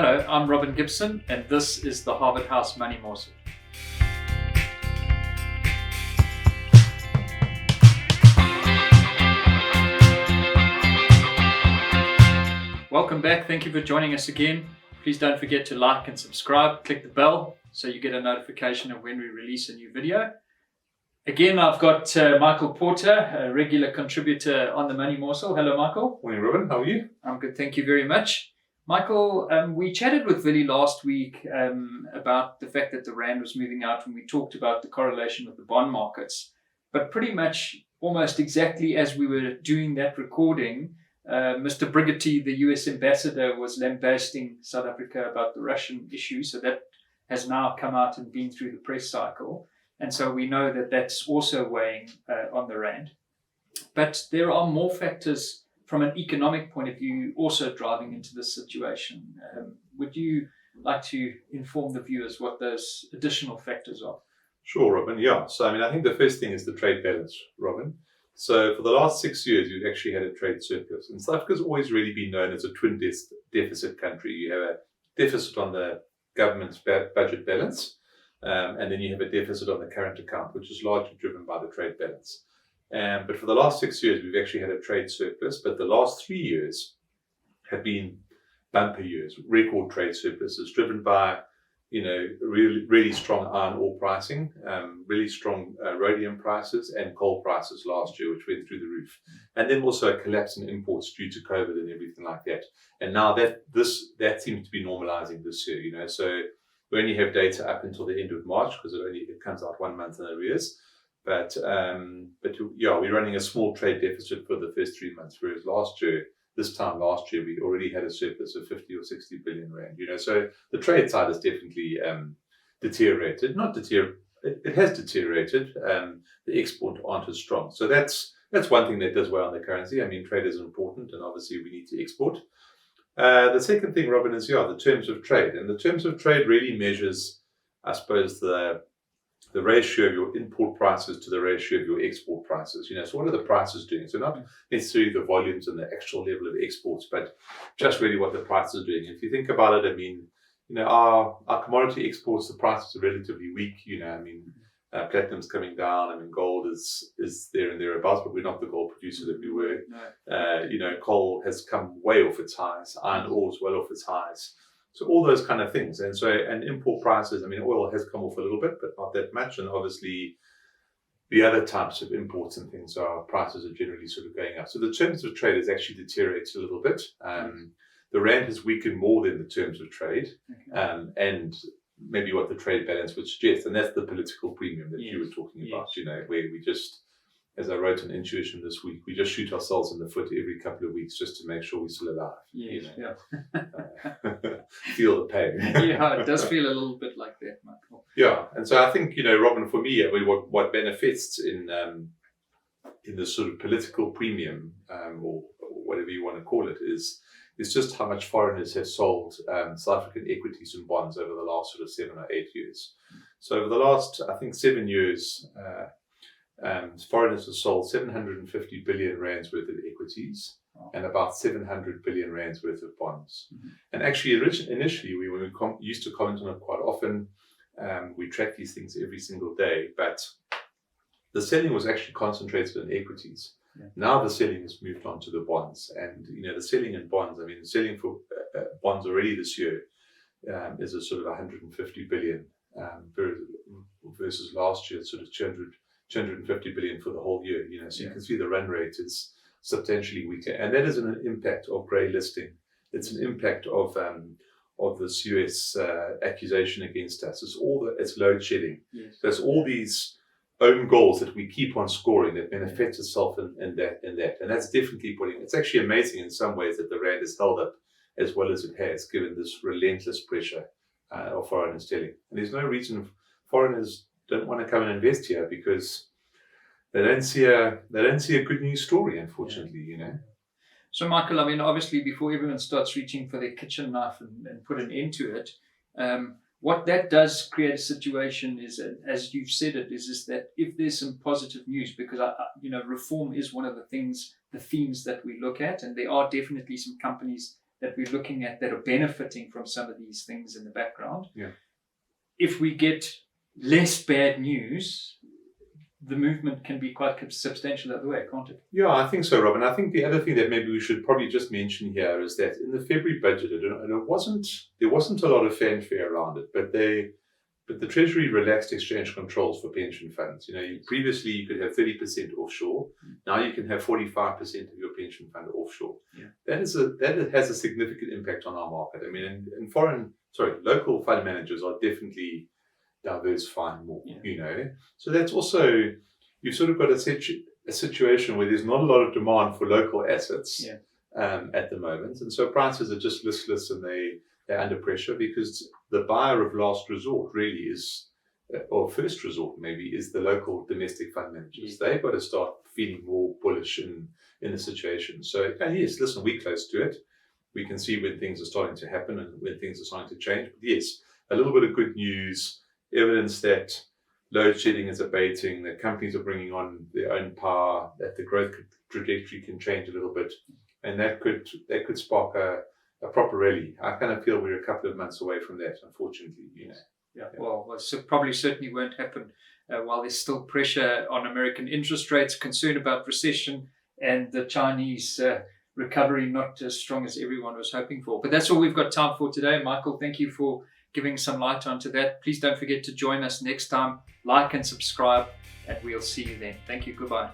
Hello, I'm Robin Gibson, and this is the Harvard House Money Morsel. Welcome back. Thank you for joining us again. Please don't forget to like and subscribe. Click the bell so you get a notification of when we release a new video. Again, I've got Michael Porter, a regular contributor on the Money Morsel. Hello, Michael. Morning, Robin. How are you? I'm good. Thank you very much. Michael, we chatted with Willie last week about the fact that the Rand was moving out, and we talked about the correlation with the bond markets. But pretty much almost exactly as we were doing that recording, Mr. Brigitte, the US ambassador, was lambasting South Africa about the Russian issue. So that has now come out and been through the press cycle. And so we know that that's also weighing on the Rand. But there are more factors from an economic point of view also driving into this situation. Would you like to inform the viewers what those additional factors are? Sure, Robin. Yeah. So, I think the first thing is the trade balance, Robin. So, for the last 6 years, you've actually had a trade surplus. And South Africa's always really been known as a twin deficit country. You have a deficit on the government's budget balance, and then you have a deficit on the current account, which is largely driven by the trade balance. But for the last 6 years, we've actually had a trade surplus. But the last 3 years have been bumper years, record trade surpluses, driven by, really strong iron ore pricing, really strong rhodium prices and coal prices last year, which went through the roof. And then also a collapse in imports due to COVID and everything like that. And now that seems to be normalizing this year, So we only have data up until the end of March because it comes out 1 month in arrears. But we're running a small trade deficit for the first 3 months, whereas this time last year, we already had a surplus of 50 or 60 billion rand. So the trade side has definitely deteriorated. It has deteriorated. The export aren't as strong. So that's one thing that does well on the currency. Trade is important, and obviously we need to export. The second thing, Robin, is the terms of trade, and the terms of trade really measures, I suppose, the ratio of your import prices to the ratio of your export prices. So what are the prices doing? So not necessarily the volumes and the actual level of exports, but just really what the price is doing. If you think about it, our commodity exports, the prices are relatively weak. Platinum's coming down. Gold is there and thereabouts, but we're not the gold producer that we were. No. Coal has come way off its highs. Iron ore is well off its highs. So all those kind of things. And import prices, oil has come off a little bit, but not that much. And obviously the other types of imports and things, prices are generally sort of going up. So the terms of trade has actually deteriorated a little bit. The Rand has weakened more than the terms of trade. Okay. And maybe what the trade balance would suggest. And that's the political premium that you were talking about, where we just, as I wrote in Intuition this week, we just shoot ourselves in the foot every couple of weeks just to make sure we're still alive. Yes, Feel the pain. Yeah, it does feel a little bit like that, Michael. Yeah, and so I think, Robin, for me, what manifests in the sort of political premium, or whatever you want to call it, is just how much foreigners have sold South African equities and bonds over the last sort of 7 or 8 years. So over the last, I think, 7 years, foreigners have sold 750 billion rands worth of equities and about 700 billion rands worth of bonds. Mm-hmm. And actually, initially, we used to comment on it quite often. We track these things every single day, but the selling was actually concentrated in equities. Yeah. Now the selling has moved on to the bonds, and the selling in bonds. The selling for bonds already this year is a sort of 150 billion versus last year, sort of 250 billion for the whole year. So you can see the run rate is substantially weaker, and that is an impact of grey listing. It's an impact of this US accusation against us. It's load shedding. Yes. So it's all these own goals that we keep on scoring that manifest itself in that, and that's definitely it's actually amazing in some ways that the Rand has held up as well as it has, given this relentless pressure of foreigners selling. And there's no reason foreigners don't want to come and invest here because they don't see a good news story, unfortunately. So, Michael, obviously, before everyone starts reaching for their kitchen knife and put an end to it, what that does create a situation is, as you've said it, is that if there's some positive news, because reform is one of the themes that we look at, and there are definitely some companies that we're looking at that are benefiting from some of these things in the background. Yeah. If we get less bad news, the movement can be quite substantial the other way, can't it? Yeah, I think so, Robin. I think the other thing that maybe we should probably just mention here is that in the February budget, and there wasn't a lot of fanfare around it, but the Treasury relaxed exchange controls for pension funds. Previously you could have 30% offshore. Now you can have 45% of your pension fund offshore. Yeah. That has a significant impact on our market. I mean, and local fund managers are definitely diversifying more. So that's also, you've sort of got a situation where there's not a lot of demand for local assets at the moment, and so prices are just listless and they're under pressure because the buyer of last resort really is, or first resort maybe, is the local domestic fund managers. They've got to start feeling more bullish in the situation. So yes, listen, we're close to it. We can see when things are starting to happen and when things are starting to change. But yes, a little bit of good news, evidence that load shedding is abating, that companies are bringing on their own power, that the growth trajectory can change a little bit, and that could spark a proper rally. I kind of feel we're a couple of months away from that, unfortunately. Well, probably certainly won't happen while there's still pressure on American interest rates, concern about recession, and the Chinese recovery not as strong as everyone was hoping for. But that's all we've got time for today. Michael, thank you for giving some light onto that. Please don't forget to join us next time. Like and subscribe, and we'll see you then. Thank you. Goodbye.